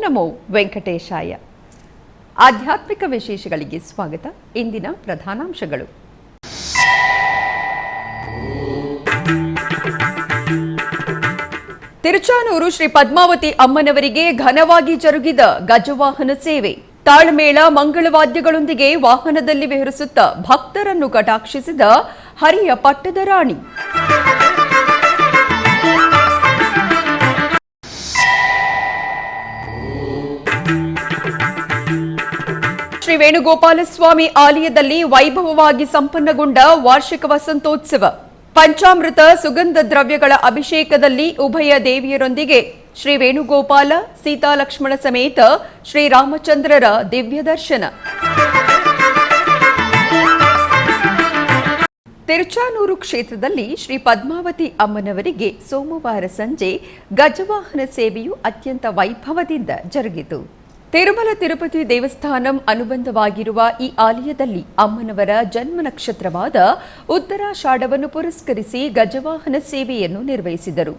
ನಮೋ ವೆಂಕಟೇಶಾಯ. ಆಧ್ಯಾತ್ಮಿಕ ವಿಶೇಷಗಳಿಗೆ ಸ್ವಾಗತ. ಇಂದಿನ ಪ್ರಧಾನಾಂಶಗಳು. ತಿರುಚಾನೂರು ಶ್ರೀ ಪದ್ಮಾವತಿ ಅಮ್ಮನವರಿಗೆ ಘನವಾಗಿ ಜರುಗಿದ ಗಜವಾಹನ ಸೇವೆ. ತಾಳಮೇಳ ಮಂಗಳವಾದ್ಯಗಳೊಂದಿಗೆ ವಾಹನದಲ್ಲಿ ವಿಹರಿಸುತ್ತಾ ಭಕ್ತರನ್ನು ಕಟಾಕ್ಷಿಸಿದ ಹರಿಯ ಪಟ್ಟದ ರಾಣಿ. ಶ್ರೀ ವೇಣುಗೋಪಾಲಸ್ವಾಮಿ ಆಲಯದಲ್ಲಿ ವೈಭವವಾಗಿ ಸಂಪನ್ನಗೊಂಡ ವಾರ್ಷಿಕ ವಸಂತೋತ್ಸವ. ಪಂಚಾಮೃತ ಸುಗಂಧ ದ್ರವ್ಯಗಳ ಅಭಿಷೇಕದಲ್ಲಿ ಉಭಯ ದೇವಿಯರೊಂದಿಗೆ ಶ್ರೀ ವೇಣುಗೋಪಾಲ ಸೀತಾಲಕ್ಷ್ಮಣ ಸಮೇತ ಶ್ರೀರಾಮಚಂದ್ರರ ದಿವ್ಯ ದರ್ಶನ. ತಿರುಚಾನೂರು ಕ್ಷೇತ್ರದಲ್ಲಿ ಶ್ರೀ ಪದ್ಮಾವತಿ ಅಮ್ಮನವರಿಗೆ ಸೋಮವಾರ ಸಂಜೆ ಗಜವಾಹನ ಸೇವೆಯು ಅತ್ಯಂತ ವೈಭವದಿಂದ ಜರುಗಿತು. ತಿರುಮಲ ತಿರುಪತಿ ದೇವಸ್ಥಾನಂ ಅನುಬಂಧವಾಗಿರುವ ಈ ಆಲಯದಲ್ಲಿ ಅಮ್ಮನವರ ಜನ್ಮ ನಕ್ಷತ್ರವಾದ ಉತ್ತರಾಷಾಢವನ್ನು ಪುರಸ್ಕರಿಸಿ ಗಜವಾಹನ ಸೇವೆಯನ್ನು ನಿರ್ವಹಿಸಿದರು.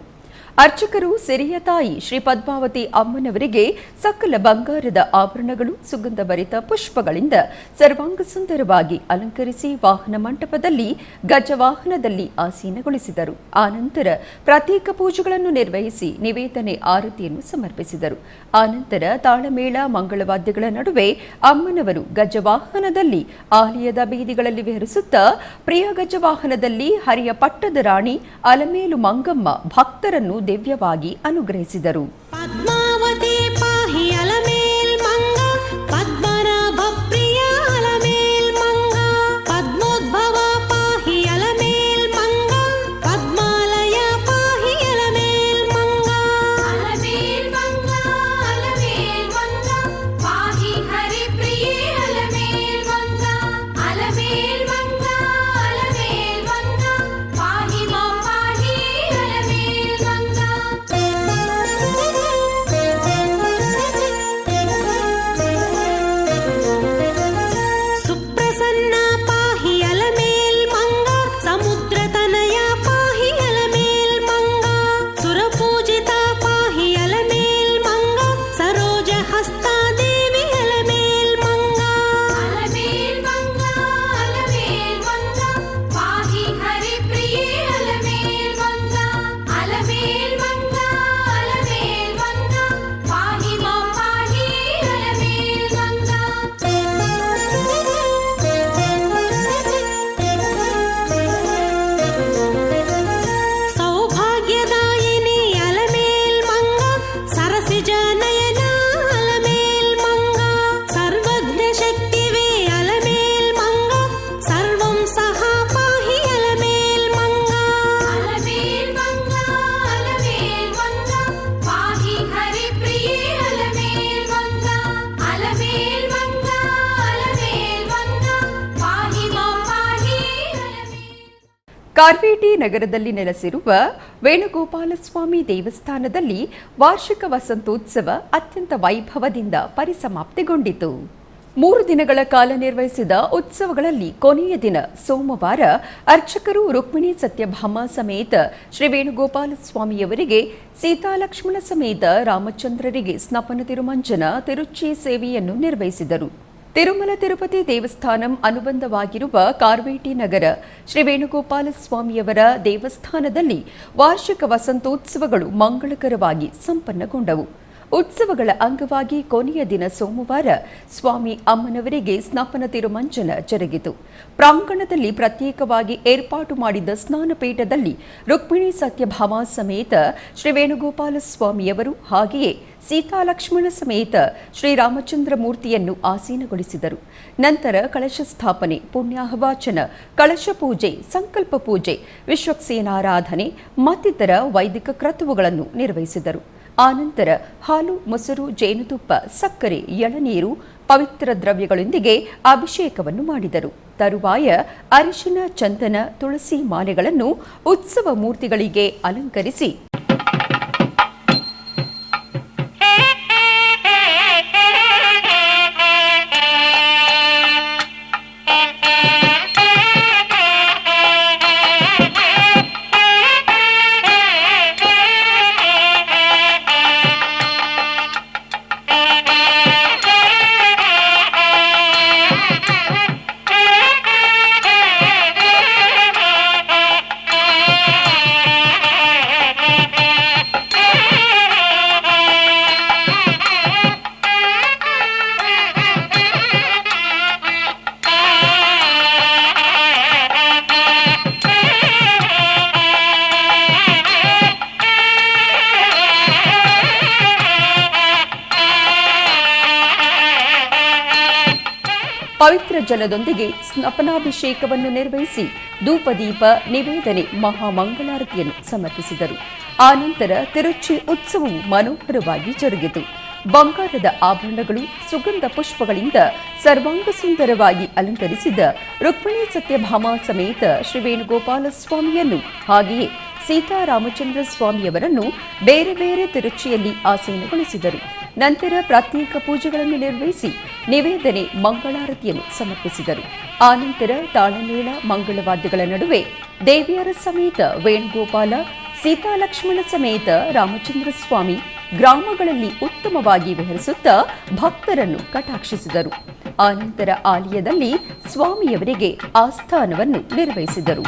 ಅರ್ಚಕರು ಸಿರಿಯ ತಾಯಿ ಶ್ರೀ ಪದ್ಮಾವತಿ ಅಮ್ಮನವರಿಗೆ ಸಕಲ ಬಂಗಾರದ ಆಭರಣಗಳು, ಸುಗಂಧಭರಿತ ಪುಷ್ಪಗಳಿಂದ ಸರ್ವಾಂಗ ಸುಂದರವಾಗಿ ಅಲಂಕರಿಸಿ ವಾಹನ ಮಂಟಪದಲ್ಲಿ ಗಜವಾಹನದಲ್ಲಿ ಆಸೀನಗೊಳಿಸಿದರು. ಆನಂತರ ಪ್ರತ್ಯೇಕ ಪೂಜೆಗಳನ್ನು ನಿರ್ವಹಿಸಿ ನಿವೇದನೆ ಆರತಿಯನ್ನು ಸಮರ್ಪಿಸಿದರು. ಆನಂತರ ತಾಳಮೇಳ ಮಂಗಳವಾದ್ಯಗಳ ನಡುವೆ ಅಮ್ಮನವರು ಗಜವಾಹನದಲ್ಲಿ ಆಲಯದ ಬೀದಿಗಳಲ್ಲಿ ವಿಹರಿಸುತ್ತಾ ಪ್ರಿಯ ಗಜವಾಹನದಲ್ಲಿ ಹರಿಯ ಪಟ್ಟದ ರಾಣಿ ಅಲಮೇಲು ಮಂಗಮ್ಮ ಭಕ್ತರನ್ನು ದಿವ್ಯವಾಗಿ ಅನುಗ್ರಹಿಸಿದರು. ಪದ್ಮಾವತಿ ಪಾಹಿ ಅಲಮೇಲ್ ಮಂಗ, ಪದ್ಮನಾಭ ಪ್ರಿಯ ಅಲಮೇಲ್ ಮಂಗ, ಪದ್ಮೋದ್ಭವ ಪಾಹಿ ಅಲಮೇಲ್ ಮಂಗ, ಪದ್ಮಾಲಯ ಪಾಹಿ ಅಲಮೇಲ್ ಮಂಗ, ಅಲಮೇಲ್ ಮಂಗ ಅಲಮೇಲ್ ಮಂಗ, ಪಾಹಿ ಹರಿ ಪ್ರಿಯ ಅಲಮೇಲ್ ಮಂಗ, ಅಲಮೇಲ್ ಮಂಗ ಅಲಮೇಲ್ ಮಂಗ, ಪಾಹಿ ಮಾ ಪಾಹಿ ಅಲಮೇಲ್ ಮಂಗ. ಸುಪ್ರಸನ್ನ ಪಾಹಿ ಅಲಮೇಲ್ ಮಂಗ, ಸಮುದ್ರ ತನಯ ಪಾಹಿ ಅಲಮೇಲ್ ಮಂಗ, ಸುರಪೂಜಿತ ಪಾಹಿ ಅಲಮೇಲ್ ಮಂಗ, ಸರೋಜ ಹಸ್ತ ದೇವಿ ಅಲಮೇಲ್ ಮಂಗ, ಅಲಮೇಲ್ ಮಂಗ ಅಲಮೇಲ್ ಮಂಗ, ಪಾಹಿ ಹರಿ ಪ್ರಿಯ ಅಲಮೇಲ್ ಮಂಗ, ಅಲಮೇಲ್ ಮಂಗ ಅಲಮೇಲ್ ಮಂಗ, ಪಾಹಿ ಮಾ ಪಾಹಿ ಅಲಮೇಲ್ ಮಂಗ. ಸೌಭಾಗ್ಯದಾಯಿನಿ ಅಲಮೇಲ್ ಮಂಗ, ಸರಸಿಜ ನಯನ ಅಲಮೇಲ್ ಮಂಗ, ಸರ್ವಜ್ಞ ಶಕ್ತಿವೇ ಅಲಮೇಲ್ ಮಂಗ, ಸರ್ವಂ ಸಹ ಪಾಹಿ ಅಲಮೇಲ್ ಮಂಗ, ಅಲಮೇಲ್ ಮಂಗ ಅಲಮೇಲ್ ಮಂಗ, ಪಾಹಿ ಹರಿ ಪ್ರಿಯ ಅಲಮೇಲ್ ಮಂಗ, ಅಲಮೇಲ್ ಮಂಗ ಅಲಮೇಲ್ ಮಂಗ, ಪಾಹಿ ಮಾ ಪಾಹಿ ಅಲಮೇಲ್. ಕಾರ್ವೇಟಿ ನಗರದಲ್ಲಿ ನೆಲೆಸಿರುವ ವೇಣುಗೋಪಾಲಸ್ವಾಮಿ ದೇವಸ್ಥಾನದಲ್ಲಿ ವಾರ್ಷಿಕ ವಸಂತೋತ್ಸವ ಅತ್ಯಂತ ವೈಭವದಿಂದ ಪರಿಸಮಾಪ್ತಿಗೊಂಡಿತು. 3 ದಿನಗಳ ಕಾಲ ನಿರ್ವಹಿಸಿದ ಉತ್ಸವಗಳಲ್ಲಿ ಕೊನೆಯ ದಿನ ಸೋಮವಾರ ಅರ್ಚಕರು ರುಕ್ಮಿಣಿ ಸತ್ಯಭಾಮ ಸಮೇತ ಶ್ರೀ ವೇಣುಗೋಪಾಲಸ್ವಾಮಿಯವರಿಗೆ ಸೀತಾಲಕ್ಷ್ಮಣ ಸಮೇತ ರಾಮಚಂದ್ರರಿಗೆ ಸ್ನಪನ ತಿರುಮಂಜನ ತಿರುಚಿ ಸೇವೆಯನ್ನು ನಿರ್ವಹಿಸಿದರು. ತಿರುಮಲ ತಿರುಪತಿ ದೇವಸ್ಥಾನಂ ಅನುಬಂಧವಾಗಿರುವ ಕಾರ್ವೇಟಿ ನಗರ ಶ್ರೀ ವೇಣುಗೋಪಾಲಸ್ವಾಮಿಯವರ ದೇವಸ್ಥಾನದಲ್ಲಿ ವಾರ್ಷಿಕ ವಸಂತೋತ್ಸವಗಳು ಮಂಗಳಕರವಾಗಿ ಸಂಪನ್ನಗೊಂಡವು. ಉತ್ಸವಗಳ ಅಂಗವಾಗಿ ಕೊನೆಯ ದಿನ ಸೋಮವಾರ ಸ್ವಾಮಿ ಅಮ್ಮನವರಿಗೆ ಸ್ನಪನ ತಿರುಮಂಜನ ಜರುಗಿತು. ಪ್ರಾಂಗಣದಲ್ಲಿ ಪ್ರತ್ಯೇಕವಾಗಿ ಏರ್ಪಾಟು ಮಾಡಿದ್ದ ಸ್ನಾನಪೀಠದಲ್ಲಿ ರುಕ್ಮಿಣಿ ಸತ್ಯಭಾಮ ಸಮೇತ ಶ್ರೀ ವೇಣುಗೋಪಾಲ ಸ್ವಾಮಿಯವರು ಹಾಗೆಯೇ ಸೀತಾಲಕ್ಷ್ಮಣ ಸಮೇತ ಶ್ರೀರಾಮಚಂದ್ರ ಮೂರ್ತಿಯನ್ನು ಆಸೀನಗೊಳಿಸಿದರು. ನಂತರ ಕಳಶ ಸ್ಥಾಪನೆ, ಪುಣ್ಯಾಹವಾಚನ, ಕಳಶ ಪೂಜೆ, ಸಂಕಲ್ಪ ಪೂಜೆ, ವಿಶ್ವಕ್ಸೇನಾರಾಧನೆ ಮತ್ತಿತರ ವೈದಿಕ ಕ್ರತುವುಗಳನ್ನು ನಿರ್ವಹಿಸಿದರು. ಆನಂತರ ಹಾಲು, ಮೊಸರು, ಜೇನುತುಪ್ಪ, ಸಕ್ಕರೆ, ಎಳನೀರು, ಪವಿತ್ರ ದ್ರವ್ಯಗಳೊಂದಿಗೆ ಅಭಿಷೇಕವನ್ನು ಮಾಡಿದರು. ತರುವಾಯ ಅರಿಶಿನ, ಚಂದನ, ತುಳಸಿ ಮಾಲೆಗಳನ್ನು ಉತ್ಸವ ಮೂರ್ತಿಗಳಿಗೆ ಅಲಂಕರಿಸಿ ಪವಿತ್ರ ಜಲದೊಂದಿಗೆ ಸ್ನಪನಾಭಿಷೇಕವನ್ನು ನಿರ್ವಹಿಸಿ ಧೂಪದೀಪ ನಿವೇದನೆ ಮಹಾಮಂಗಳಾರತಿಯನ್ನು ಸಮರ್ಪಿಸಿದರು. ಆನಂತರ ತಿರುಚಿ ಉತ್ಸವವು ಮನೋಹರವಾಗಿ ಜರುಗಿತು. ಬಂಗಾರದ ಆಭರಣಗಳು, ಸುಗಂಧ ಪುಷ್ಪಗಳಿಂದ ಸರ್ವಾಂಗ ಸುಂದರವಾಗಿ ಅಲಂಕರಿಸಿದ ರುಕ್ಮಿಣಿ ಸತ್ಯಭಾಮ ಸಮೇತ ಶ್ರೀ ವೇಣುಗೋಪಾಲ ಸ್ವಾಮಿಯನ್ನು ಹಾಗೆಯೇ ಸೀತಾರಾಮಚಂದ್ರ ಸ್ವಾಮಿಯವರನ್ನು ಬೇರೆ ಬೇರೆ ತಿರುಚಿಯಲ್ಲಿ ಆಸೀನಗೊಳಿಸಿದರು. ನಂತರ ಪ್ರತ್ಯೇಕ ಪೂಜೆಗಳನ್ನು ನಿರ್ವಹಿಸಿ ನಿವೇದನೆ ಮಂಗಳಾರತಿಯನ್ನು ಸಮರ್ಪಿಸಿದರು. ಆನಂತರ ತಾಳಮೇಳ ಮಂಗಳವಾದ್ಯಗಳ ನಡುವೆ ದೇವಿಯರ ಸಮೇತ ವೇಣುಗೋಪಾಲ, ಸೀತಾಲಕ್ಷ್ಮಣ ಸಮೇತ ರಾಮಚಂದ್ರ ಸ್ವಾಮಿ ಗ್ರಾಮಗಳಲ್ಲಿ ಉತ್ತಮವಾಗಿ ವಿಹರಿಸುತ್ತಾ ಭಕ್ತರನ್ನು ಕಟಾಕ್ಷಿಸಿದರು. ಆನಂತರ ಆಲಯದಲ್ಲಿ ಸ್ವಾಮಿಯವರಿಗೆ ಆಸ್ಥಾನವನ್ನು ನಿರ್ವಹಿಸಿದರು.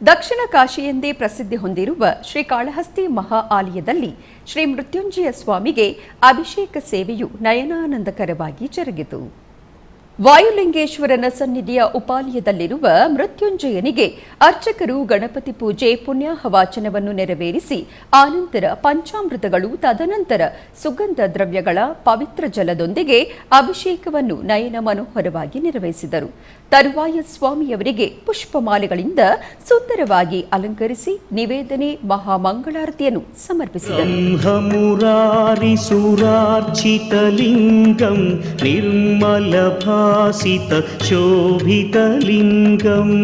ದಕ್ಷಿಣ ಕಾಶಿಯೆಂದೇ ಪ್ರಸಿದ್ಧಿ ಹೊಂದಿರುವ ಶ್ರೀಕಾಳಹಸ್ತಿ ಮಹಾ ಆಲಯದಲ್ಲಿ ಶ್ರೀ ಮೃತ್ಯುಂಜಯ ಸ್ವಾಮಿಗೆ ಅಭಿಷೇಕ ಸೇವೆಯು ನಯನಾನಂದಕರವಾಗಿ ಜರುಗಿತು. ವಾಯುಲಿಂಗೇಶ್ವರನ ಸನ್ನಿಧಿಯ ಉಪಾಲಯದಲ್ಲಿರುವ ಮೃತ್ಯುಂಜಯನಿಗೆ ಅರ್ಚಕರು ಗಣಪತಿ ಪೂಜೆ, ಪುಣ್ಯಾಹ ವಾಚನವನ್ನು ನೆರವೇರಿಸಿ ಆನಂತರ ಪಂಚಾಮೃತಗಳು, ತದನಂತರ ಸುಗಂಧ ದ್ರವ್ಯಗಳ ಪವಿತ್ರ ಜಲದೊಂದಿಗೆ ಅಭಿಷೇಕವನ್ನು ನಯನ ಮನೋಹರವಾಗಿ ನಿರ್ವಹಿಸಿದರು. ತರುವಾಯ ಸ್ವಾಮಿಯವರಿಗೆ ಪುಷ್ಪಮಾಲೆಗಳಿಂದ ಸುಂದರವಾಗಿ ಅಲಂಕರಿಸಿ ನಿವೇದನೆ ಮಹಾಮಂಗಳಾರತಿಯನ್ನು ಸಮರ್ಪಿಸಿದರು. भासित शोभितलिङ्गम्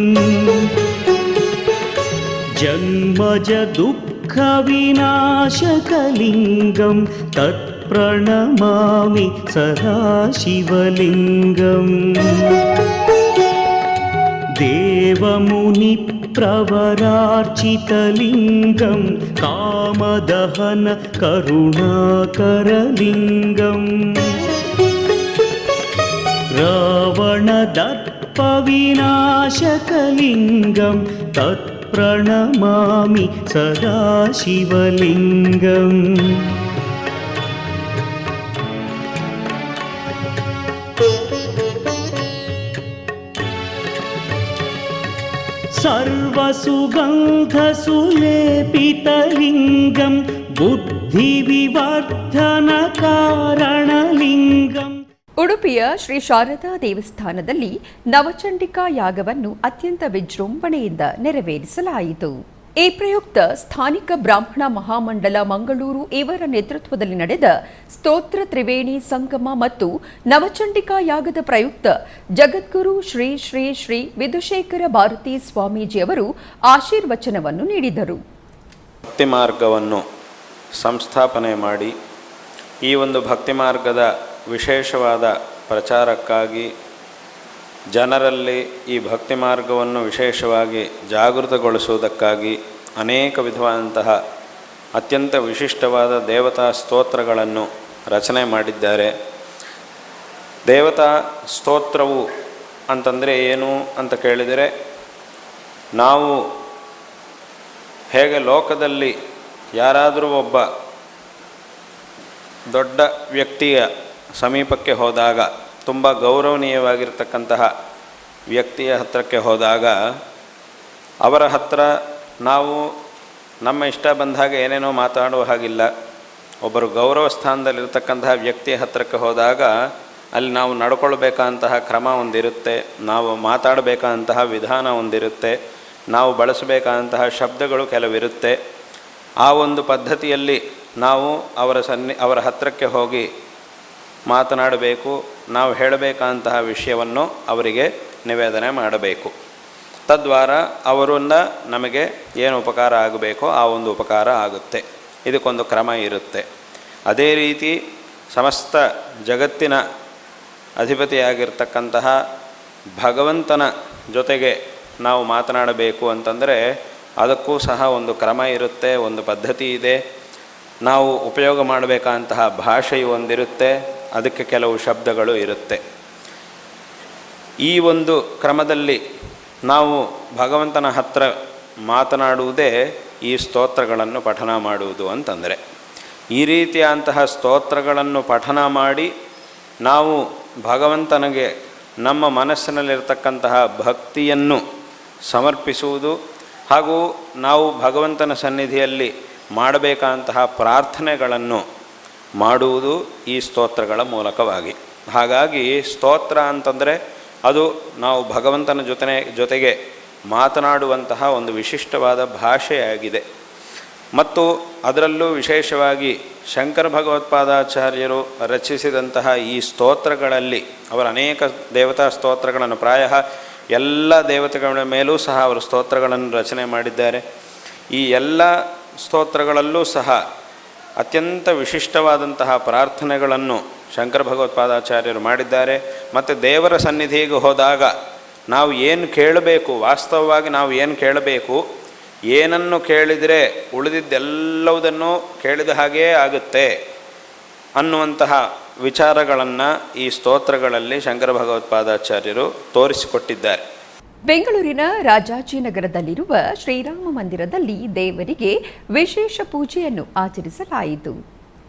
जन्मज दुःखविनाशकलिङ्गं तत्प्रणमामि सदा शिवलिङ्गम् देवमुनिप्रवरार्चितलिङ्गं कामदहन करुणाकरलिङ्गम् रावणदर्पविनाशकलिङ्गं तत्प्रणमामि सदा शिवलिङ्गम् सर्वसुगन्धसुलेपितलिङ्गं बुद्धिविवर्धनकारणलिङ्गम्. ಉಡುಪಿಯ ಶ್ರೀ ಶಾರದಾ ದೇವಸ್ಥಾನದಲ್ಲಿ ನವಚಂಡಿಕಾ ಯಾಗವನ್ನು ಅತ್ಯಂತ ವಿಜೃಂಭಣೆಯಿಂದ ನೆರವೇರಿಸಲಾಯಿತು. ಈ ಪ್ರಯುಕ್ತ ಸ್ಥಾನಿಕ ಬ್ರಾಹ್ಮಣ ಮಹಾಮಂಡಲ ಮಂಗಳೂರು ಇವರ ನೇತೃತ್ವದಲ್ಲಿ ನಡೆದ ಸ್ತೋತ್ರ ತ್ರಿವೇಣಿ ಸಂಗಮ ಮತ್ತು ನವಚಂಡಿಕಾ ಯಾಗದ ಪ್ರಯುಕ್ತ ಜಗದ್ಗುರು ಶ್ರೀ ಶ್ರೀ ಶ್ರೀ ವಿಧುಶೇಖರ ಭಾರತೀ ಸ್ವಾಮೀಜಿಯವರು ಆಶೀರ್ವಚನವನ್ನು ನೀಡಿದರು. ಭಕ್ತಿ ಮಾರ್ಗವನ್ನು ಸಂಸ್ಥಾಪನೆ ಮಾಡಿ ಈ ಒಂದು ಭಕ್ತಿ ಮಾರ್ಗದ ವಿಶೇಷವಾದ ಪ್ರಚಾರಕ್ಕಾಗಿ ಜನರಲ್ಲಿ ಈ ಭಕ್ತಿ ಮಾರ್ಗವನ್ನು ವಿಶೇಷವಾಗಿ ಜಾಗೃತಗೊಳಿಸುವುದಕ್ಕಾಗಿ ಅನೇಕ ವಿಧವಾದಂತಹ ಅತ್ಯಂತ ವಿಶಿಷ್ಟವಾದ ದೇವತಾ ಸ್ತೋತ್ರಗಳನ್ನು ರಚನೆ ಮಾಡಿದ್ದಾರೆ. ದೇವತಾ ಸ್ತೋತ್ರವು ಅಂತಂದರೆ ಏನು ಅಂತ ಕೇಳಿದರೆ, ನಾವು ಹೇಗೆ ಲೋಕದಲ್ಲಿ ಯಾರಾದರೂ ಒಬ್ಬ ದೊಡ್ಡ ವ್ಯಕ್ತಿಯ ಸಮೀಪಕ್ಕೆ ಹೋದಾಗ, ತುಂಬ ಗೌರವನೀಯವಾಗಿರ್ತಕ್ಕಂತಹ ವ್ಯಕ್ತಿಯ ಹತ್ತಿರಕ್ಕೆ ಹೋದಾಗ ಅವರ ಹತ್ತಿರ ನಾವು ನಮ್ಮ ಇಷ್ಟ ಬಂದ ಹಾಗೆ ಏನೇನೋ ಮಾತಾಡುವ ಹಾಗಿಲ್ಲ. ಒಬ್ಬರು ಗೌರವ ಸ್ಥಾನದಲ್ಲಿರ್ತಕ್ಕಂತಹ ವ್ಯಕ್ತಿಯ ಹತ್ತಿರಕ್ಕೆ ಹೋದಾಗ ಅಲ್ಲಿ ನಾವು ನಡ್ಕೊಳ್ಬೇಕಂತಹ ಕ್ರಮ ಒಂದಿರುತ್ತೆ, ನಾವು ಮಾತಾಡಬೇಕಂತಹ ವಿಧಾನ ಒಂದಿರುತ್ತೆ, ನಾವು ಬಳಸಬೇಕಂತಹ ಶಬ್ದಗಳು ಕೆಲವಿರುತ್ತೆ. ಆ ಒಂದು ಪದ್ಧತಿಯಲ್ಲಿ ನಾವು ಅವರ ಹತ್ತಿರಕ್ಕೆ ಹೋಗಿ ಮಾತನಾಡಬೇಕು, ನಾವು ಹೇಳಬೇಕಂತಹ ವಿಷಯವನ್ನು ಅವರಿಗೆ ನಿವೇದನೆ ಮಾಡಬೇಕು. ತದ್ವಾರ ಅವರಿಂದ ನಮಗೆ ಏನು ಉಪಕಾರ ಆಗಬೇಕೋ ಆ ಒಂದು ಉಪಕಾರ ಆಗುತ್ತೆ. ಇದಕ್ಕೊಂದು ಕ್ರಮ ಇರುತ್ತೆ. ಅದೇ ರೀತಿ ಸಮಸ್ತ ಜಗತ್ತಿನ ಅಧಿಪತಿಯಾಗಿರ್ತಕ್ಕಂತಹ ಭಗವಂತನ ಜೊತೆಗೆ ನಾವು ಮಾತನಾಡಬೇಕು ಅಂತಂದರೆ ಅದಕ್ಕೂ ಸಹ ಒಂದು ಕ್ರಮ ಇರುತ್ತೆ, ಒಂದು ಪದ್ಧತಿ ಇದೆ. ನಾವು ಉಪಯೋಗ ಮಾಡಬೇಕಂತಹ ಭಾಷೆಯು ಒಂದಿರುತ್ತೆ, ಅದಕ್ಕೆ ಕೆಲವು ಶಬ್ದಗಳು ಇರುತ್ತೆ. ಈ ಒಂದು ಕ್ರಮದಲ್ಲಿ ನಾವು ಭಗವಂತನ ಹತ್ರ ಮಾತನಾಡುವುದೇ ಈ ಸ್ತೋತ್ರಗಳನ್ನು ಪಠನ ಮಾಡುವುದು ಅಂತಂದರೆ. ಈ ರೀತಿಯಂತಹ ಸ್ತೋತ್ರಗಳನ್ನು ಪಠನ ಮಾಡಿ ನಾವು ಭಗವಂತನಿಗೆ ನಮ್ಮ ಮನಸ್ಸಿನಲ್ಲಿರ್ತಕ್ಕಂತಹ ಭಕ್ತಿಯನ್ನು ಸಮರ್ಪಿಸುವುದು ಹಾಗೂ ನಾವು ಭಗವಂತನ ಸನ್ನಿಧಿಯಲ್ಲಿ ಮಾಡಬೇಕಂತಹ ಪ್ರಾರ್ಥನೆಗಳನ್ನು ಮಾಡುವುದು ಈ ಸ್ತೋತ್ರಗಳ ಮೂಲಕವಾಗಿ. ಹಾಗಾಗಿ ಸ್ತೋತ್ರ ಅಂತಂದರೆ ಅದು ನಾವು ಭಗವಂತನ ಜೊತೆಗೆ ಮಾತನಾಡುವಂತಹ ಒಂದು ವಿಶಿಷ್ಟವಾದ ಭಾಷೆಯಾಗಿದೆ. ಮತ್ತು ಅದರಲ್ಲೂ ವಿಶೇಷವಾಗಿ ಶಂಕರ ಭಗವತ್ಪಾದಾಚಾರ್ಯರು ರಚಿಸಿದಂತಹ ಈ ಸ್ತೋತ್ರಗಳಲ್ಲಿ ಅವರ ಅನೇಕ ದೇವತಾ ಸ್ತೋತ್ರಗಳನ್ನು, ಪ್ರಾಯಃ ಎಲ್ಲ ದೇವತೆಗಳ ಮೇಲೂ ಸಹ ಅವರು ಸ್ತೋತ್ರಗಳನ್ನು ರಚನೆ ಮಾಡಿದ್ದಾರೆ. ಈ ಎಲ್ಲ ಸ್ತೋತ್ರಗಳಲ್ಲೂ ಸಹ ಅತ್ಯಂತ ವಿಶಿಷ್ಟವಾದಂತಹ ಪ್ರಾರ್ಥನೆಗಳನ್ನು ಶಂಕರ ಭಗವತ್ಪಾದಾಚಾರ್ಯರು ಮಾಡಿದ್ದಾರೆ. ಮತ್ತು ದೇವರ ಸನ್ನಿಧಿಗೆ ಹೋದಾಗ ನಾವು ಏನು ಕೇಳಬೇಕು, ವಾಸ್ತವವಾಗಿ ನಾವು ಏನು ಕೇಳಬೇಕು, ಏನನ್ನು ಕೇಳಿದರೆ ಉಳಿದಿದ್ದೆಲ್ಲವುದನ್ನು ಕೇಳಿದ ಹಾಗೇ ಆಗುತ್ತೆ ಅನ್ನುವಂತಹ ವಿಚಾರಗಳನ್ನು ಈ ಸ್ತೋತ್ರಗಳಲ್ಲಿ ಶಂಕರ ಭಗವತ್ಪಾದಾಚಾರ್ಯರು ತೋರಿಸಿಕೊಟ್ಟಿದ್ದಾರೆ. ಬೆಂಗಳೂರಿನ ರಾಜಾಜಿನಗರದಲ್ಲಿರುವ ಶ್ರೀರಾಮ ಮಂದಿರದಲ್ಲಿ ದೇವರಿಗೆ ವಿಶೇಷ ಪೂಜೆಯನ್ನು ಆಚರಿಸಲಾಯಿತು.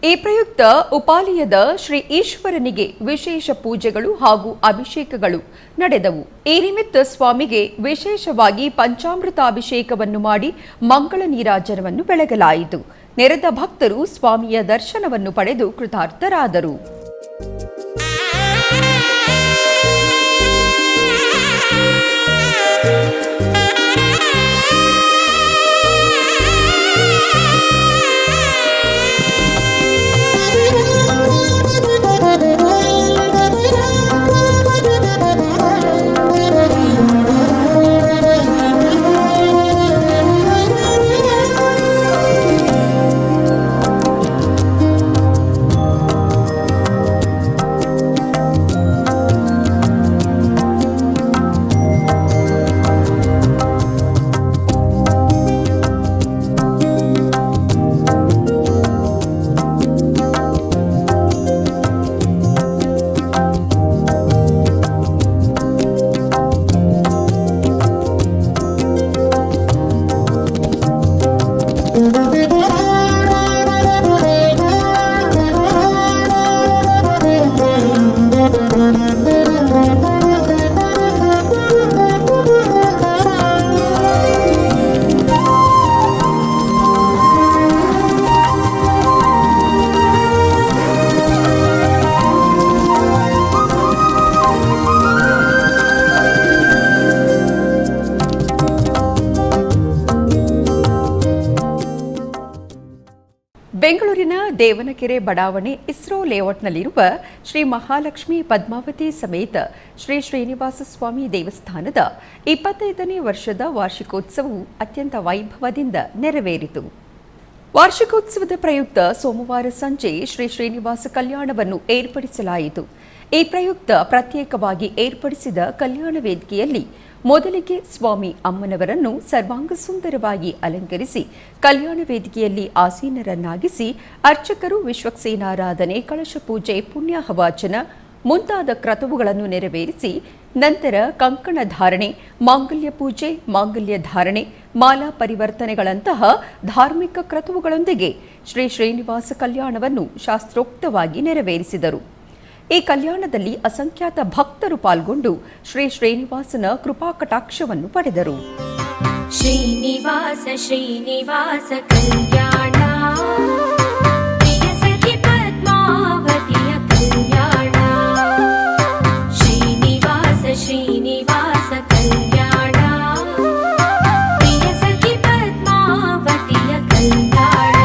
ಈ ಪ್ರಯುಕ್ತ ಉಪಾಲಯದ ಶ್ರೀ ಈಶ್ವರನಿಗೆ ವಿಶೇಷ ಪೂಜೆಗಳು ಹಾಗೂ ಅಭಿಷೇಕಗಳು ನಡೆದವು. ಈ ನಿಮಿತ್ತ ಸ್ವಾಮಿಗೆ ವಿಶೇಷವಾಗಿ ಪಂಚಾಮೃತಾಭಿಷೇಕವನ್ನು ಮಾಡಿ ಮಂಗಳ ನೀರಾಜನವನ್ನು ಬೆಳಗಲಾಯಿತು. ನೆರೆದ ಭಕ್ತರು ಸ್ವಾಮಿಯ ದರ್ಶನವನ್ನು ಪಡೆದು ಕೃತಾರ್ಥರಾದರು. ಬೆಂಗಳೂರಿನ ದೇವನಕೆರೆ ಬಡಾವಣೆ ಇಸ್ರೋ ಲೇಔಟ್ನಲ್ಲಿರುವ ಶ್ರೀ ಮಹಾಲಕ್ಷ್ಮಿ ಪದ್ಮಾವತಿ ಸಮೇತ ಶ್ರೀ ಶ್ರೀನಿವಾಸ ಸ್ವಾಮಿ ದೇವಸ್ಥಾನದ 25ನೇ ವರ್ಷದ ವಾರ್ಷಿಕೋತ್ಸವವು ಅತ್ಯಂತ ವೈಭವದಿಂದ ನೆರವೇರಿತು. ವಾರ್ಷಿಕೋತ್ಸವದ ಪ್ರಯುಕ್ತ ಸೋಮವಾರ ಸಂಜೆ ಶ್ರೀ ಶ್ರೀನಿವಾಸ ಕಲ್ಯಾಣವನ್ನು ಏರ್ಪಡಿಸಲಾಯಿತು. ಈ ಪ್ರಯುಕ್ತ ಪ್ರತ್ಯೇಕವಾಗಿ ಏರ್ಪಡಿಸಿದ ಕಲ್ಯಾಣ ವೇದಿಕೆಯಲ್ಲಿ ಮೊದಲಿಗೆ ಸ್ವಾಮಿ ಅಮ್ಮನವರನ್ನು ಸರ್ವಾಂಗ ಸುಂದರವಾಗಿ ಅಲಂಕರಿಸಿ ಕಲ್ಯಾಣ ವೇದಿಕೆಯಲ್ಲಿ ಆಸೀನರನ್ನಾಗಿಸಿ ಅರ್ಚಕರು ವಿಶ್ವಕ್ಸೇನಾರಾಧನೆ, ಕಳಶ ಪೂಜೆ, ಪುಣ್ಯಾಹವಾಚನ ಮುಂತಾದ ಕ್ರತುವುಗಳನ್ನು ನೆರವೇರಿಸಿ ನಂತರ ಕಂಕಣ ಧಾರಣೆ, ಮಾಂಗಲ್ಯ ಪೂಜೆ, ಮಾಂಗಲ್ಯ ಧಾರಣೆ, ಮಾಲಾ ಪರಿವರ್ತನೆಗಳಂತಹ ಧಾರ್ಮಿಕ ಕ್ರತುವುಗಳೊಂದಿಗೆ ಶ್ರೀ ಶ್ರೀನಿವಾಸ ಕಲ್ಯಾಣವನ್ನು ಶಾಸ್ತ್ರೋಕ್ತವಾಗಿ ನೆರವೇರಿಸಿದರು. ಈ ಕಲ್ಯಾಣದಲ್ಲಿ ಅಸಂಖ್ಯಾತ ಭಕ್ತರು ಪಾಲ್ಗೊಂಡು ಶ್ರೀ ಶ್ರೀನಿವಾಸನ ಕೃಪಾಕಟಾಕ್ಷವನ್ನು ಪಡೆದರು. ಶ್ರೀನಿವಾಸ ಶ್ರೀನಿವಾಸ ಕಲ್ಯಾಣ, ಪ್ರಿಯ ಸಖಿ ಪದ್ಮಾವತಿಯ ಕಲ್ಯಾಣ. ಶ್ರೀನಿವಾಸ ಶ್ರೀನಿವಾಸ ಕಲ್ಯಾಣ, ಪ್ರಿಯ ಸಖಿ ಪದ್ಮಾವತಿಯ ಕಲ್ಯಾಣ.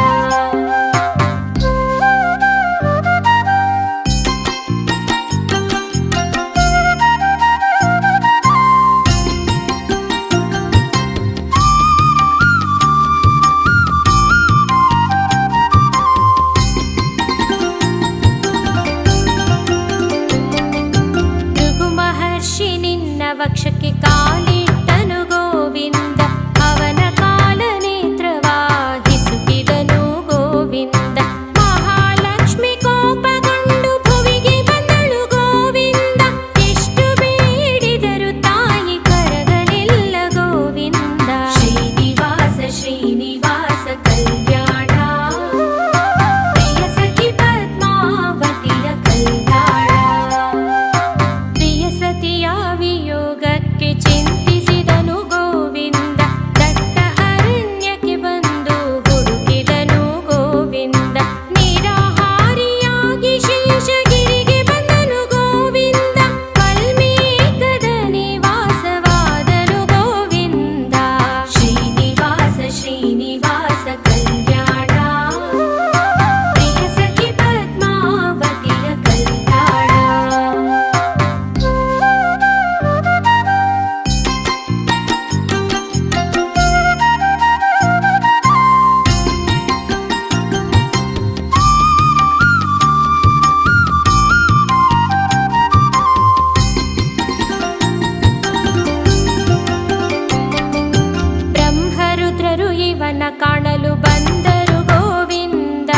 ಕಾಣಲು ಬಂದರು ಗೋವಿಂದ.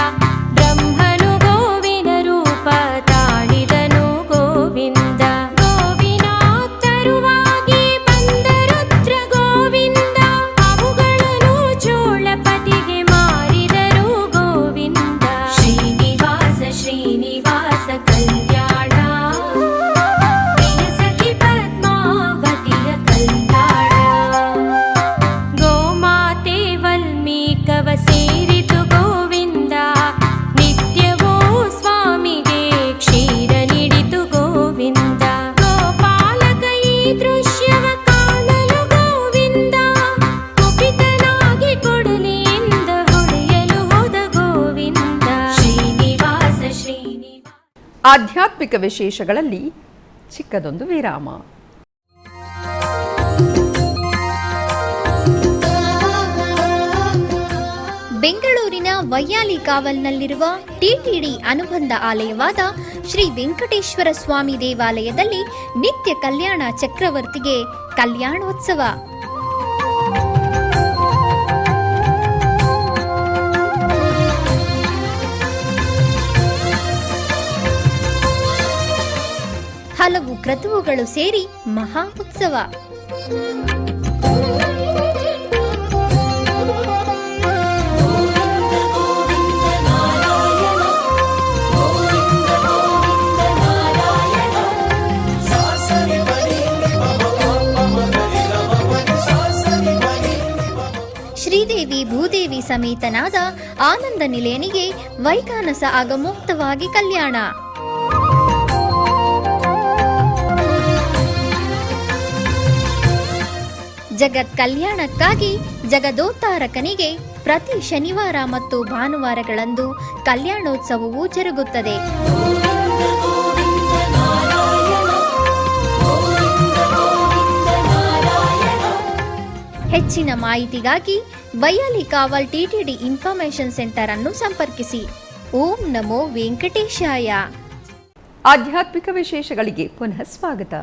ಬ್ರಹ್ಮನು ಗೋವಿನ ರೂಪ ತಾಳಿದನು ಗೋವಿಂದ. ಗೋವಿನ ತರುವಾಗಿ ಬಂದ ರುದ್ರ ಗೋವಿಂದ. ಅವುಗಳನ್ನು ಚೋಳಪತಿಗೆ ಮಾರಿದರು ಗೋವಿಂದ. ಶ್ರೀನಿವಾಸ ಶ್ರೀನಿವಾಸ ಕಲ್ಯಾಣ, ಪ್ರಿಯ ಸಖಿ ಪದ್ಮಾವತಿಯ ಕಲ್ಯಾಣ. ಗೋಮಾತೆ ವಲ್ಮೀಕವ ಸೇರಿತು ಗೋವಿಂದ. ನಿತ್ಯವೂ ಸ್ವಾಮಿಗೆ ಕ್ಷೀರ ನೀಡಿತು ಗೋವಿಂದ. ಗೋಪಾಲಕ ಈ ದೃಶ್ಯವ ಕಾಣಲು ಗೋವಿಂದ. ಕುಪಿತನಾಗಿ ಕೊಡಲಿಯಿಂದ ಹೊಡೆಯಲು ಹೋದ ಗೋವಿಂದ. ಶ್ರೀನಿವಾಸ ಶ್ರೀನಿವಾಸ. ಆಧ್ಯಾತ್ಮಿಕ ವಿಶೇಷಗಳಲ್ಲಿ ಚಿಕ್ಕದೊಂದು ವಿರಾಮ. ಬೆಂಗಳೂರಿನ ವೈಯಾಲಿ ಕಾವಲ್ನಲ್ಲಿರುವ ಟಿಟಿಡಿ ಅನುಬಂಧ ಆಲಯವಾದ ಶ್ರೀ ವೆಂಕಟೇಶ್ವರ ಸ್ವಾಮಿ ದೇವಾಲಯದಲ್ಲಿ ನಿತ್ಯ ಕಲ್ಯಾಣ ಚಕ್ರವರ್ತಿಗೆ ಕಲ್ಯಾಣೋತ್ಸವ. ಹಲವು ಕ್ರತುವುಗಳು ಸೇರಿ ಮಹಾ ಉತ್ಸವ. ಶ್ರೀದೇವಿ ಭೂದೇವಿ ಸಮೇತನಾದ ಆನಂದ ನಿಲಯನಿಗೆ ವೈಖಾನಸ ಆಗಮೋಕ್ತವಾಗಿ ಕಲ್ಯಾಣ. ಜಗತ್ ಕಲ್ಯಾಣಕ್ಕಾಗಿ ಜಗದೋತ್ತಾರಕನಿಗೆ ಪ್ರತಿ ಶನಿವಾರ ಮತ್ತು ಭಾನುವಾರಗಳಂದು ಕಲ್ಯಾಣೋತ್ಸವವು ಜರುಗುತ್ತದೆ. ಹೆಚ್ಚಿನ ಮಾಹಿತಿಗಾಗಿ ವೈಯಾಲಿ ಕಾವಲ್ ಟಿಟಿಡಿ ಇನ್ಫಾರ್ಮೇಶನ್ ಸೆಂಟರ್ ಅನ್ನು ಸಂಪರ್ಕಿಸಿ. ಓಂ ನಮೋ ವೆಂಕಟೇಶಾಯ. ಆಧ್ಯಾತ್ಮಿಕ ವಿಶೇಷಗಳಿಗೆ ಪುನಃ ಸ್ವಾಗತ.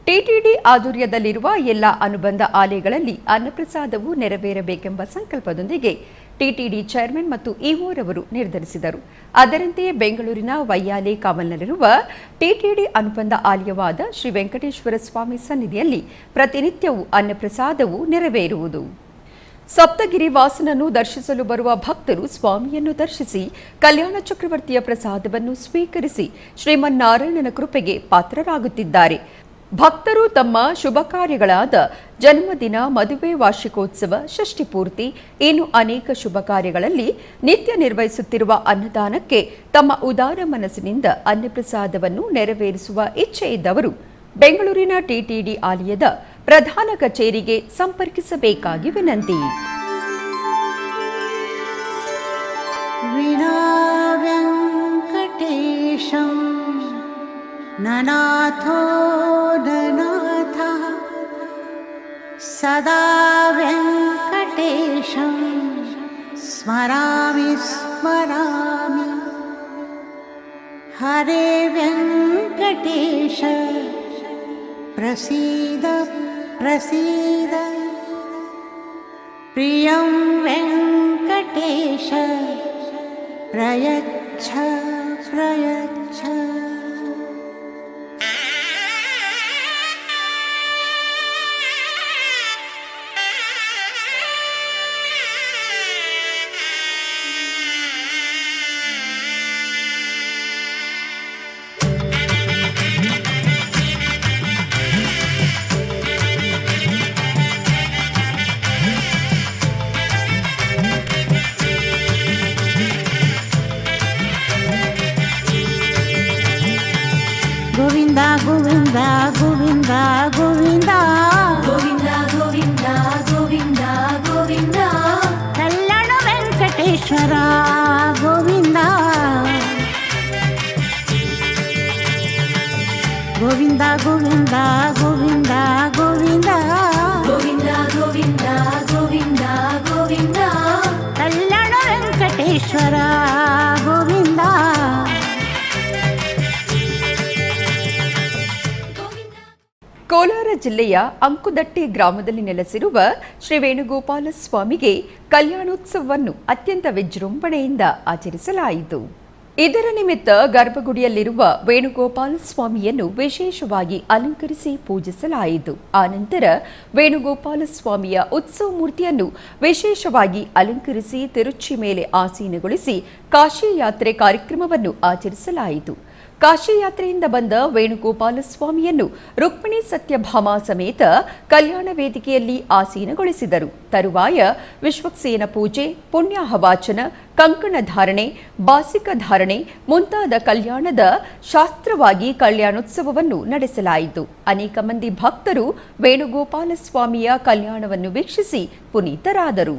ಟಿಟಿಡಿ ಆಧ್ವರ್ಯದಲ್ಲಿರುವ ಎಲ್ಲ ಅನುಬಂಧ ಆಲಯಗಳಲ್ಲಿ ಅನ್ನಪ್ರಸಾದವು ನೆರವೇರಬೇಕೆಂಬ ಸಂಕಲ್ಪದೊಂದಿಗೆ ಟಿಟಿಡಿ ಚೇರ್ಮನ್ ಮತ್ತು ಇಒರವರು ನಿರ್ಧರಿಸಿದರು. ಅದರಂತೆಯೇ ಬೆಂಗಳೂರಿನ ವೈಯಾಲಿ ಕಾವಲ್ನಲ್ಲಿರುವ ಟಿಟಿಡಿ ಅನುಬಂಧ ಆಲಯವಾದ ಶ್ರೀ ವೆಂಕಟೇಶ್ವರ ಸ್ವಾಮಿ ಸನ್ನಿಧಿಯಲ್ಲಿ ಪ್ರತಿನಿತ್ಯವೂ ಅನ್ನಪ್ರಸಾದವು ನೆರವೇರುವುದು. ಸಪ್ತಗಿರಿ ವಾಸನನ್ನು ದರ್ಶಿಸಲು ಬರುವ ಭಕ್ತರು ಸ್ವಾಮಿಯನ್ನು ದರ್ಶಿಸಿ ಕಲ್ಯಾಣ ಚಕ್ರವರ್ತಿಯ ಪ್ರಸಾದವನ್ನು ಸ್ವೀಕರಿಸಿ ಶ್ರೀಮನ್ನಾರಾಯಣನ ಕೃಪೆಗೆ ಪಾತ್ರರಾಗುತ್ತಿದ್ದಾರೆ. ಭಕ್ತರು ತಮ್ಮ ಶುಭ ಕಾರ್ಯಗಳಾದ ಜನ್ಮದಿನ, ಮದುವೆ, ವಾರ್ಷಿಕೋತ್ಸವ, ಷಷ್ಠಿ ಪೂರ್ತಿ, ಇನ್ನು ಅನೇಕ ಶುಭ ಕಾರ್ಯಗಳಲ್ಲಿ ನಿತ್ಯ ನಿರ್ವಹಿಸುತ್ತಿರುವ ಅನ್ನದಾನಕ್ಕೆ ತಮ್ಮ ಉದಾರ ಮನಸ್ಸಿನಿಂದ ಅನ್ನಪ್ರಸಾದವನ್ನು ನೆರವೇರಿಸುವ ಇಚ್ಛೆ ಇದ್ದವರು ಬೆಂಗಳೂರಿನ ಟಿಟಿಡಿ ಆಲಯದ ಪ್ರಧಾನ ಕಚೇರಿಗೆ ಸಂಪರ್ಕಿಸಬೇಕಾಗಿ ವಿನಂತಿ. ವಿನಾ ವೆಂಕಟೇಶಂ ನನಾಥೋ ನನಾಥಃ ಸದಾ ವೆಂಕಟೇಶಂ ಸ್ಮರಾಮಿ ಸ್ಮರಾಮಿ. ಹರೇ ವೆಂಕಟೇಶ ಪ್ರಸೀದ ಪ್ರಸೀದ. ಪ್ರಿಯಂ ವೆಂಕಟೇಶ ಪ್ರಯಚ್ಛ ಪ್ರಯಚ್ಛ. ಗೋವಿಂದ ಗೋವಿಂದ ಗೋವಿಂದ ಗೋವಿಂದ ಗೋವಿಂದ ಗೋವಿಂದ ಗೋವಿಂದ ಗೋವಿಂದ. ಕಲ್ಯಾಣ ವೆಂಕಟೇಶ್ವರ ಗೋವಿಂದ ಗೋವಿಂದ ಗೋವಿಂದ ಗೋವಿಂದ ಗೋವಿಂದ ಗೋವಿಂದ ಗೋವಿಂದ ಗೋವಿಂದ ಗೋವಿಂದ. ಕಲ್ಯಾಣ ವೆಂಕಟೇಶ್ವರ ಗೋವಿಂದ. ಕೋಲಾರ ಜಿಲ್ಲೆಯ ಅಂಕುದಟ್ಟಿ ಗ್ರಾಮದಲ್ಲಿ ನೆಲೆಸಿರುವ ಶ್ರೀ ವೇಣುಗೋಪಾಲ ಸ್ವಾಮಿಗೆ ಕಲ್ಯಾಣೋತ್ಸವವನ್ನು ಅತ್ಯಂತ ವಿಜೃಂಭಣೆಯಿಂದ ಆಚರಿಸಲಾಯಿತು. ಇದರ ನಿಮಿತ್ತ ಗರ್ಭಗುಡಿಯಲ್ಲಿರುವ ವೇಣುಗೋಪಾಲ ಸ್ವಾಮಿಯನ್ನು ವಿಶೇಷವಾಗಿ ಅಲಂಕರಿಸಿ ಪೂಜಿಸಲಾಯಿತು. ಆನಂತರ ವೇಣುಗೋಪಾಲ ಸ್ವಾಮಿಯ ಉತ್ಸವ ಮೂರ್ತಿಯನ್ನು ವಿಶೇಷವಾಗಿ ಅಲಂಕರಿಸಿ ತಿರುಚಿ ಮೇಲೆ ಆಸೀನಗೊಳಿಸಿ ಕಾಶಿ ಯಾತ್ರೆ ಕಾರ್ಯಕ್ರಮವನ್ನು ಆಚರಿಸಲಾಯಿತು. ಕಾಶಿ ಯಾತ್ರೆಯಿಂದ ಬಂದ ವೇಣುಗೋಪಾಲ ಸ್ವಾಮಿಯನ್ನು ರುಕ್ಮಿಣಿ ಸತ್ಯಭಾಮ ಸಮೇತ ಕಲ್ಯಾಣ ವೇದಿಕೆಯಲ್ಲಿ ಆಸೀನಗೊಳಿಸಿದರು. ತರುವಾಯ ವಿಶ್ವಕ್ಸೇನ ಪೂಜೆ, ಪುಣ್ಯಾಹವಾಚನ, ಕಂಕಣ ಧಾರಣೆ, ಬಾಸಿಕ ಧಾರಣೆ ಮುಂತಾದ ಕಲ್ಯಾಣದ ಶಾಸ್ತ್ರವಾಗಿ ಕಲ್ಯಾಣೋತ್ಸವವನ್ನು ನಡೆಸಲಾಯಿತು. ಅನೇಕ ಮಂದಿ ಭಕ್ತರು ವೇಣುಗೋಪಾಲ ಸ್ವಾಮಿಯ ಕಲ್ಯಾಣವನ್ನು ವೀಕ್ಷಿಸಿ ಪುನೀತರಾದರು.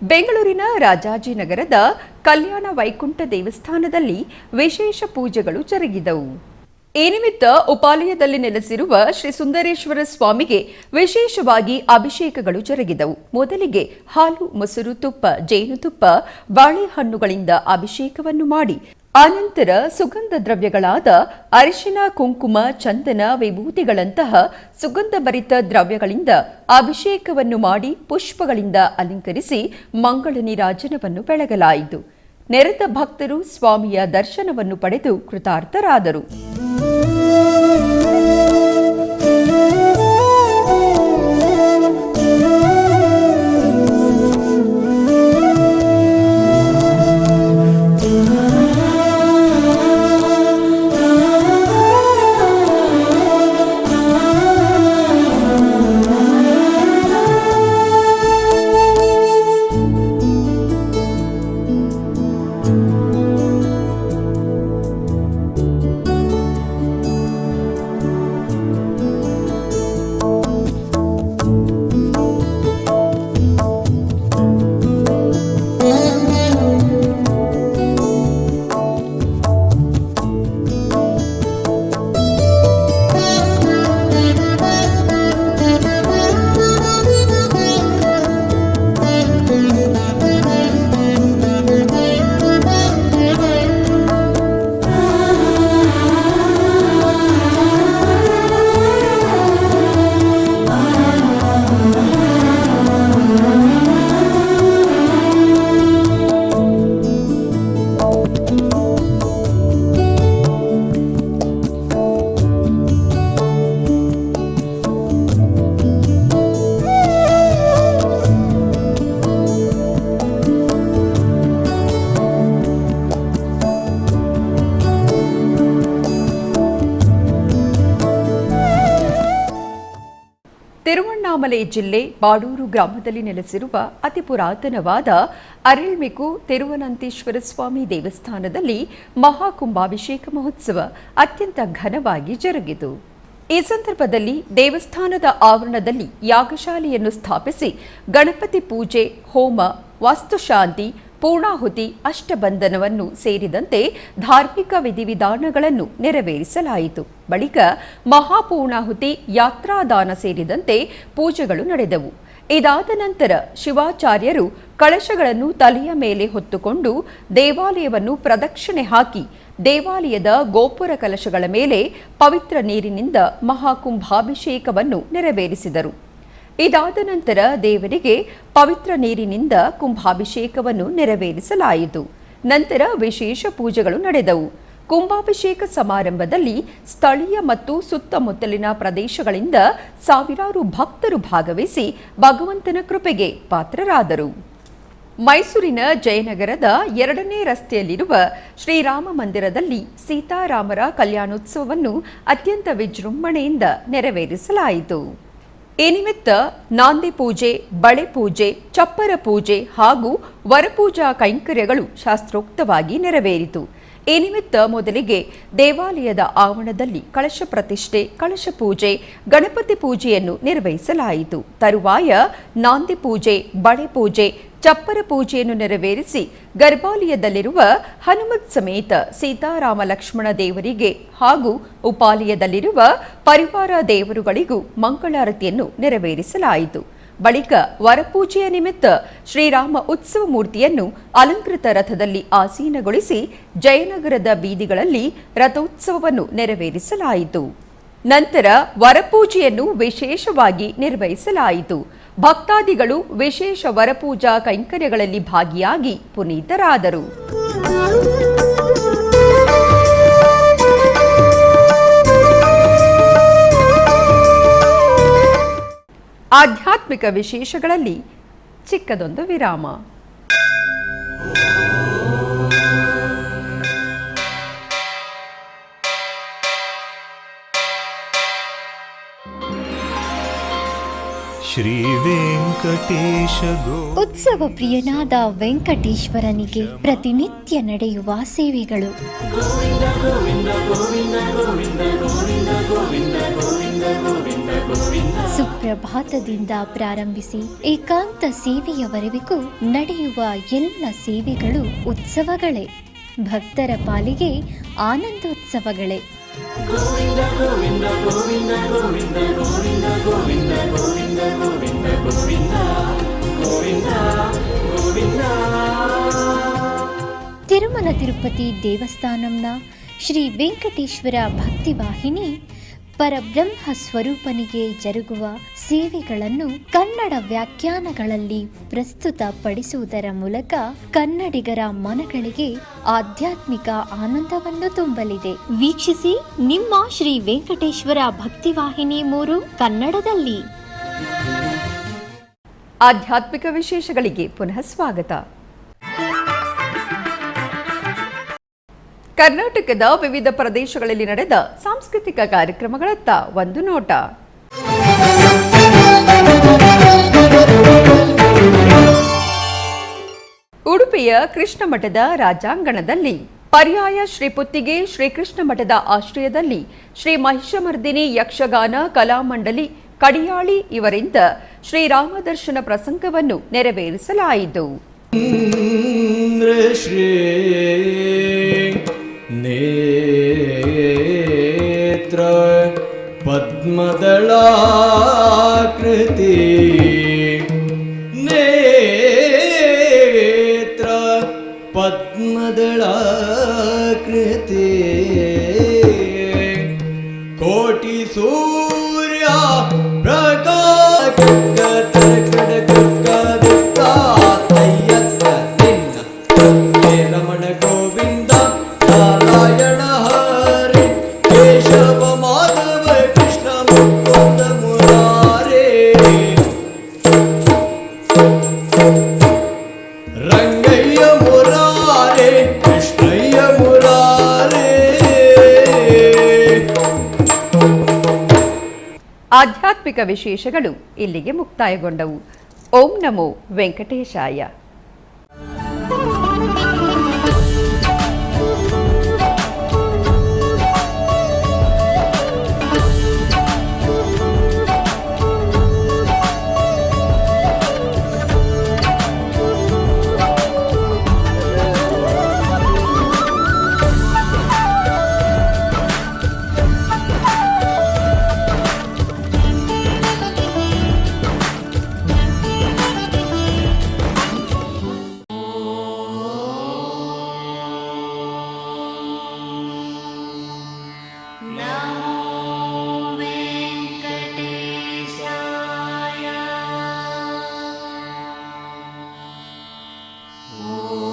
ಬೆಂಗಳೂರಿನ ರಾಜಾಜಿನಗರದ ಕಲ್ಯಾಣ ವೈಕುಂಠ ದೇವಸ್ಥಾನದಲ್ಲಿ ವಿಶೇಷ ಪೂಜೆಗಳು ಜರುಗಿದವು. ಈ ನಿಮಿತ್ತ ಉಪಾಲಯದಲ್ಲಿ ನೆಲೆಸಿರುವ ಶ್ರೀ ಸುಂದರೇಶ್ವರ ಸ್ವಾಮಿಗೆ ವಿಶೇಷವಾಗಿ ಅಭಿಷೇಕಗಳು ಜರುಗಿದವು. ಮೊದಲಿಗೆ ಹಾಲು, ಮೊಸರು, ತುಪ್ಪ, ಜೇನುತುಪ್ಪ, ಬಾಳೆಹಣ್ಣುಗಳಿಂದ ಅಭಿಷೇಕವನ್ನು ಮಾಡಿ ಆನಂತರ ಸುಗಂಧ ದ್ರವ್ಯಗಳಾದ ಅರಿಶಿನ, ಕುಂಕುಮ, ಚಂದನ, ವಿಭೂತಿಗಳಂತಹ ಸುಗಂಧಭರಿತ ದ್ರವ್ಯಗಳಿಂದ ಅಭಿಷೇಕವನ್ನು ಮಾಡಿ ಪುಷ್ಪಗಳಿಂದ ಅಲಂಕರಿಸಿ ಮಂಗಳ ನೀರಾಜನವನ್ನು ಬೆಳಗಲಾಯಿತು. ನೆರೆದ ಭಕ್ತರು ಸ್ವಾಮಿಯ ದರ್ಶನವನ್ನು ಪಡೆದು ಕೃತಾರ್ಥರಾದರು. ತಿರುವಣ್ಣಾಮಲೈ ಜಿಲ್ಲೆ ಬಾಡೂರು ಗ್ರಾಮದಲ್ಲಿ ನೆಲೆಸಿರುವ ಅತಿ ಪುರಾತನವಾದ ಅರಳ್ಮೆಕು ತಿರುವನಂತೇಶ್ವರ ಸ್ವಾಮಿ ದೇವಸ್ಥಾನದಲ್ಲಿ ಮಹಾಕುಂಭಾಭಿಷೇಕ ಮಹೋತ್ಸವ ಅತ್ಯಂತ ಘನವಾಗಿ ಜರುಗಿತು. ಈ ಸಂದರ್ಭದಲ್ಲಿ ದೇವಸ್ಥಾನದ ಆವರಣದಲ್ಲಿ ಯಾಗಶಾಲೆಯನ್ನು ಸ್ಥಾಪಿಸಿ ಗಣಪತಿ ಪೂಜೆ, ಹೋಮ, ವಾಸ್ತುಶಾಂತಿ, ಪೂರ್ಣಾಹುತಿ, ಅಷ್ಟಬಂಧನವನ್ನು ಸೇರಿದಂತೆ ಧಾರ್ಮಿಕ ವಿಧಿವಿಧಾನಗಳನ್ನು ನೆರವೇರಿಸಲಾಯಿತು. ಬಳಿಕ ಮಹಾಪೂರ್ಣಾಹುತಿ, ಯಾತ್ರಾದಾನ ಸೇರಿದಂತೆ ಪೂಜೆಗಳು ನಡೆದವು. ಇದಾದ ನಂತರ ಶಿವಾಚಾರ್ಯರು ಕಳಶಗಳನ್ನು ತಲೆಯ ಮೇಲೆ ಹೊತ್ತುಕೊಂಡು ದೇವಾಲಯವನ್ನು ಪ್ರದಕ್ಷಿಣೆ ಹಾಕಿ ದೇವಾಲಯದ ಗೋಪುರ ಕಲಶಗಳ ಮೇಲೆ ಪವಿತ್ರ ನೀರಿನಿಂದ ಮಹಾಕುಂಭಾಭಿಷೇಕವನ್ನು ನೆರವೇರಿಸಿದರು. ಇದಾದ ನಂತರ ದೇವರಿಗೆ ಪವಿತ್ರ ನೀರಿನಿಂದ ಕುಂಭಾಭಿಷೇಕವನ್ನು ನೆರವೇರಿಸಲಾಯಿತು. ನಂತರ ವಿಶೇಷ ಪೂಜೆಗಳು ನಡೆದವು. ಕುಂಭಾಭಿಷೇಕ ಸಮಾರಂಭದಲ್ಲಿ ಸ್ಥಳೀಯ ಮತ್ತು ಸುತ್ತಮುತ್ತಲಿನ ಪ್ರದೇಶಗಳಿಂದ ಸಾವಿರಾರು ಭಕ್ತರು ಭಾಗವಹಿಸಿ ಭಗವಂತನ ಕೃಪೆಗೆ ಪಾತ್ರರಾದರು. ಮೈಸೂರಿನ ಜಯನಗರದ 2ನೇ ರಸ್ತೆಯಲ್ಲಿರುವ ಶ್ರೀರಾಮ ಮಂದಿರದಲ್ಲಿ ಸೀತಾರಾಮರ ಕಲ್ಯಾಣೋತ್ಸವವನ್ನು ಅತ್ಯಂತ ವಿಜೃಂಭಣೆಯಿಂದ ನೆರವೇರಿಸಲಾಯಿತು. ಈ ನಿಮಿತ್ತ ನಾಂದಿ ಪೂಜೆ, ಬಳೆ ಪೂಜೆ, ಚಪ್ಪರ ಪೂಜೆ ಹಾಗೂ ವರಪೂಜಾ ಕೈಂಕರ್ಯಗಳು ಶಾಸ್ತ್ರೋಕ್ತವಾಗಿ ನೆರವೇರಿತು. ಈ ನಿಮಿತ್ತ ಮೊದಲಿಗೆ ದೇವಾಲಯದ ಆವರಣದಲ್ಲಿ ಕಳಶ ಪ್ರತಿಷ್ಠೆ, ಕಳಶ ಪೂಜೆ, ಗಣಪತಿ ಪೂಜೆಯನ್ನು ನಿರ್ವಹಿಸಲಾಯಿತು. ತರುವಾಯ ನಾಂದಿ ಪೂಜೆ, ಬಳೆ ಪೂಜೆ, ಚಪ್ಪರ ಪೂಜೆಯನ್ನು ನೆರವೇರಿಸಿ ಗರ್ಭಾಲಯದಲ್ಲಿರುವ ಹನುಮತ್ ಸಮೇತ ಸೀತಾರಾಮ ಲಕ್ಷ್ಮಣ ದೇವರಿಗೆ ಹಾಗೂ ಉಪಾಲಯದಲ್ಲಿರುವ ಪರಿವಾರ ದೇವರುಗಳಿಗೂ ಮಂಗಳಾರತಿಯನ್ನು ನೆರವೇರಿಸಲಾಯಿತು. ಬಳಿಕ ವರಪೂಜೆಯ ನಿಮಿತ್ತ ಶ್ರೀರಾಮ ಉತ್ಸವ ಮೂರ್ತಿಯನ್ನು ಅಲಂಕೃತ ರಥದಲ್ಲಿ ಆಸೀನಗೊಳಿಸಿ ಜಯನಗರದ ಬೀದಿಗಳಲ್ಲಿ ರಥೋತ್ಸವವನ್ನು ನೆರವೇರಿಸಲಾಯಿತು. ನಂತರ ವರಪೂಜೆಯನ್ನು ವಿಶೇಷವಾಗಿ ನಿರ್ವಹಿಸಲಾಯಿತು. ಭಕ್ತಾದಿಗಳು ವಿಶೇಷ ವರಪೂಜಾ ಕೈಂಕರ್ಯಗಳಲ್ಲಿ ಭಾಗಿಯಾಗಿ ಪುನೀತರಾದರು. ಆಧ್ಯಾತ್ಮಿಕ ವಿಶೇಷಗಳಲ್ಲಿ ಚಿಕ್ಕದೊಂದು ವಿರಾಮ. ಶ್ರೀ ವೆಂಕಟೇಶ ಉತ್ಸವ ಪ್ರಿಯನಾದ ವೆಂಕಟೇಶ್ವರನಿಗೆ ಪ್ರತಿನಿತ್ಯ ನಡೆಯುವ ಸೇವೆಗಳು. ಸುಪ್ರಭಾತದಿಂದ ಪ್ರಾರಂಭಿಸಿ ಏಕಾಂತ ಸೇವೆಯವರೆಗೂ ನಡೆಯುವ ಎಲ್ಲ ಸೇವೆಗಳು ಉತ್ಸವಗಳೇ. ಭಕ್ತರ ಪಾಲಿಗೆ ಆನಂದೋತ್ಸವಗಳೇ. ತಿರುಮಲ ತಿರುಪತಿ ದೇವಸ್ಥಾನಂನ ಶ್ರೀ ವೆಂಕಟೇಶ್ವರ ಭಕ್ತಿವಾಹಿನಿ ಪರಬ್ರಹ್ಮ ಸ್ವರೂಪನಿಗೆ ಜರುಗುವ ಸೇವೆಗಳನ್ನು ಕನ್ನಡ ವ್ಯಾಖ್ಯಾನಗಳಲ್ಲಿ ಪ್ರಸ್ತುತಪಡಿಸುವುದರ ಮೂಲಕ ಕನ್ನಡಿಗರ ಮನಗಳಿಗೆ ಆಧ್ಯಾತ್ಮಿಕ ಆನಂದವನ್ನು ತುಂಬಲಿದೆ. ವೀಕ್ಷಿಸಿ ನಿಮ್ಮ ಶ್ರೀ ವೆಂಕಟೇಶ್ವರ ಭಕ್ತಿವಾಹಿನಿ 3 ಕನ್ನಡದಲ್ಲಿ. ಆಧ್ಯಾತ್ಮಿಕ ವಿಶೇಷಗಳಿಗೆ ಪುನಃ ಸ್ವಾಗತ. ಕರ್ನಾಟಕದ ವಿವಿಧ ಪ್ರದೇಶಗಳಲ್ಲಿ ನಡೆದ ಸಾಂಸ್ಕೃತಿಕ ಕಾರ್ಯಕ್ರಮಗಳತ್ತ ಒಂದು ನೋಟ. ಉಡುಪಿಯ ಕೃಷ್ಣ ಮಠದ ರಾಜಾಂಗಣದಲ್ಲಿ ಪರ್ಯಾಯ ಶ್ರೀ ಪುತ್ತಿಗೆ ಶ್ರೀಕೃಷ್ಣ ಮಠದ ಆಶ್ರಯದಲ್ಲಿ ಶ್ರೀ ಮಹಿಷಮರ್ದಿನಿ ಯಕ್ಷಗಾನ ಕಲಾಮಂಡಲಿ ಕಡಿಯಾಳಿ ಇವರಿಂದ ಶ್ರೀರಾಮದರ್ಶನ ಪ್ರಸಂಗವನ್ನು ನೆರವೇರಿಸಲಾಯಿತು. ನೇತ್ರ ಪದ್ಮದಳಾಕೃತಿ ನೇತ್ರ ಪದ್ಮದಳಾಕೃತಿ ಕೋಟಿ ಸೂರ್ಯ ಪ್ರಕಾಶ ರಮಣ ಗೋವಿಂದ ನಾರಾಯಣ ಹರಿ ಕೇಶವ ಮಾಧವ ಕೃಷ್ಣ ಮುಕುಂದ ಮುರಾರೇ ರಂಗಯ್ಯ ಮುರಾರೇ ಕೃಷ್ಣಯ್ಯ ಮುರಾರೇ. ಆಧ್ಯಾತ್ಮಿಕ ವಿಶೇಷಗಳು ಇಲ್ಲಿಗೆ ಮುಕ್ತಾಯಗೊಂಡವು. ಓಂ ನಮೋ ವೆಂಕಟೇಶಾಯ. ಓ